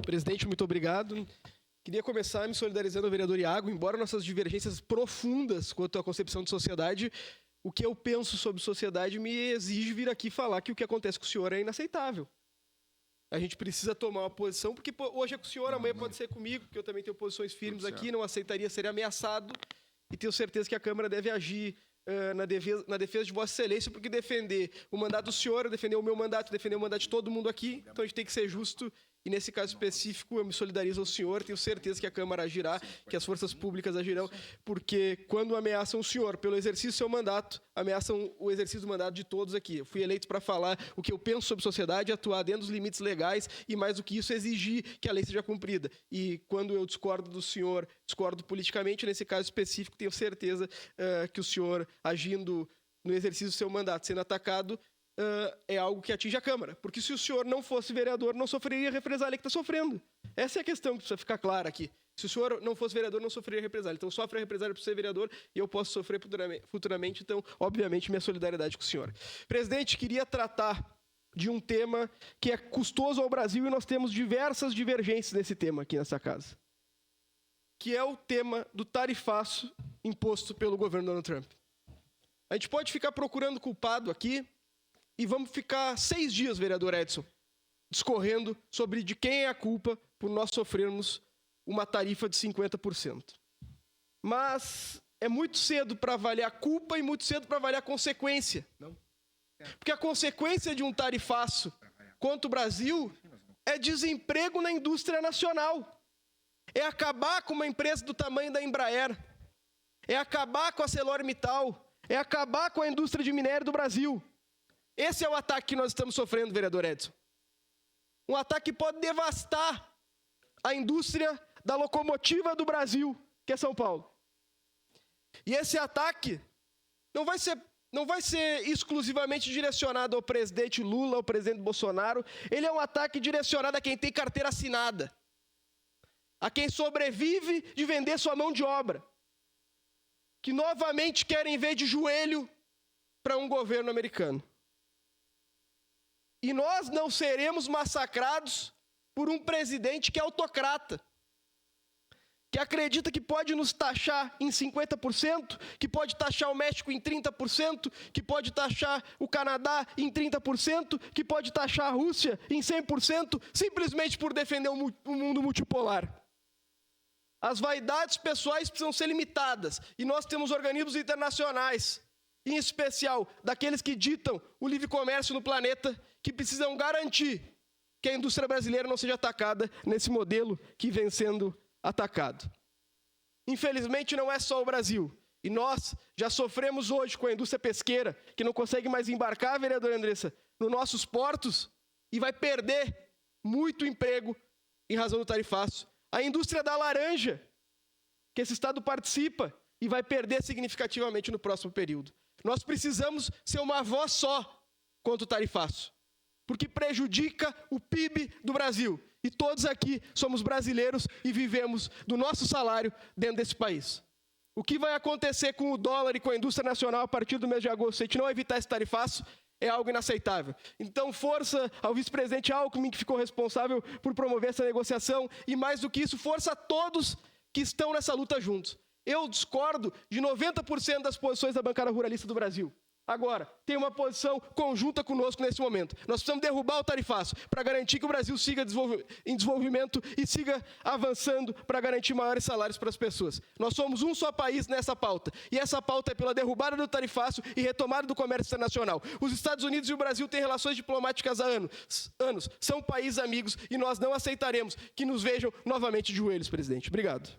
Presidente, muito obrigado. Queria começar me solidarizando ao vereador Iago. Embora nossas divergências profundas quanto à concepção de sociedade, o que eu penso sobre sociedade me exige vir aqui falar que o que acontece com o senhor é inaceitável. A gente precisa tomar uma posição, porque hoje é com o senhor, amanhã pode ser comigo, porque eu também tenho posições firmes aqui, não aceitaria ser ameaçado, e tenho certeza que a Câmara deve agir na defesa de Vossa Excelência, porque defender o mandato do senhor, defender o meu mandato, defender o mandato de todo mundo aqui, então a gente tem que ser justo, e nesse caso específico eu me solidarizo ao senhor, tenho certeza que a Câmara agirá, que as forças públicas agirão, porque quando ameaçam o senhor pelo exercício do seu mandato, ameaçam o exercício do mandato de todos aqui. Eu fui eleito para falar o que eu penso sobre sociedade, atuar dentro dos limites legais e, mais do que isso, exigir que a lei seja cumprida. E quando eu discordo do senhor, discordo politicamente, nesse caso específico, tenho certeza que o senhor, agindo no exercício do seu mandato, sendo atacado, é algo que atinge a Câmara. Porque se o senhor não fosse vereador, não sofreria a represália que está sofrendo. Essa é a questão que precisa ficar clara aqui. Se o senhor não fosse vereador, não sofreria represália. Então, sofre a represália por ser vereador e eu posso sofrer futuramente. Então, obviamente, minha solidariedade com o senhor. Presidente, queria tratar de um tema que é custoso ao Brasil e nós temos diversas divergências nesse tema aqui nessa casa. Que é o tema do tarifaço imposto pelo governo Donald Trump. A gente pode ficar procurando culpado aqui e vamos ficar 6 dias, vereador Edson, discorrendo sobre de quem é a culpa por nós sofrermos uma tarifa de 50%. Mas é muito cedo para avaliar culpa e muito cedo para avaliar consequência. Porque a consequência de um tarifaço contra o Brasil é desemprego na indústria nacional. É acabar com uma empresa do tamanho da Embraer. É acabar com a ArcelorMittal. É acabar com a indústria de minério do Brasil. Esse é o ataque que nós estamos sofrendo, vereador Edson. Um ataque que pode devastar a indústria da locomotiva do Brasil, que é São Paulo. E esse ataque não vai ser exclusivamente direcionado ao presidente Lula, ao presidente Bolsonaro. Ele é um ataque direcionado a quem tem carteira assinada, a quem sobrevive de vender sua mão de obra, que novamente querem ver de joelho para um governo americano. E nós não seremos massacrados por um presidente que é autocrata, que acredita que pode nos taxar em 50%, que pode taxar o México em 30%, que pode taxar o Canadá em 30%, que pode taxar a Rússia em 100%, simplesmente por defender o mundo multipolar. As vaidades pessoais precisam ser limitadas, e nós temos organismos internacionais, em especial daqueles que ditam o livre comércio no planeta, que precisam garantir que a indústria brasileira não seja atacada nesse modelo que vem sendo atacado. Infelizmente, não é só o Brasil. E nós já sofremos hoje com a indústria pesqueira, que não consegue mais embarcar, vereadora Andressa, nos nossos portos e vai perder muito emprego em razão do tarifaço. A indústria da laranja, que esse estado participa e vai perder significativamente no próximo período. Nós precisamos ser uma voz só contra o tarifaço, porque prejudica o PIB do Brasil. E todos aqui somos brasileiros e vivemos do nosso salário dentro desse país. O que vai acontecer com o dólar e com a indústria nacional a partir do mês de agosto, se a gente não evitar esse tarifaço, é algo inaceitável. Então, força ao vice-presidente Alckmin, que ficou responsável por promover essa negociação, e mais do que isso, força a todos que estão nessa luta juntos. Eu discordo de 90% das posições da bancada ruralista do Brasil. Agora, tem uma posição conjunta conosco nesse momento. Nós precisamos derrubar o tarifaço para garantir que o Brasil siga em desenvolvimento e siga avançando para garantir maiores salários para as pessoas. Nós somos um só país nessa pauta. E essa pauta é pela derrubada do tarifaço e retomada do comércio internacional. Os Estados Unidos e o Brasil têm relações diplomáticas há anos. São países amigos e nós não aceitaremos que nos vejam novamente de joelhos, presidente. Obrigado.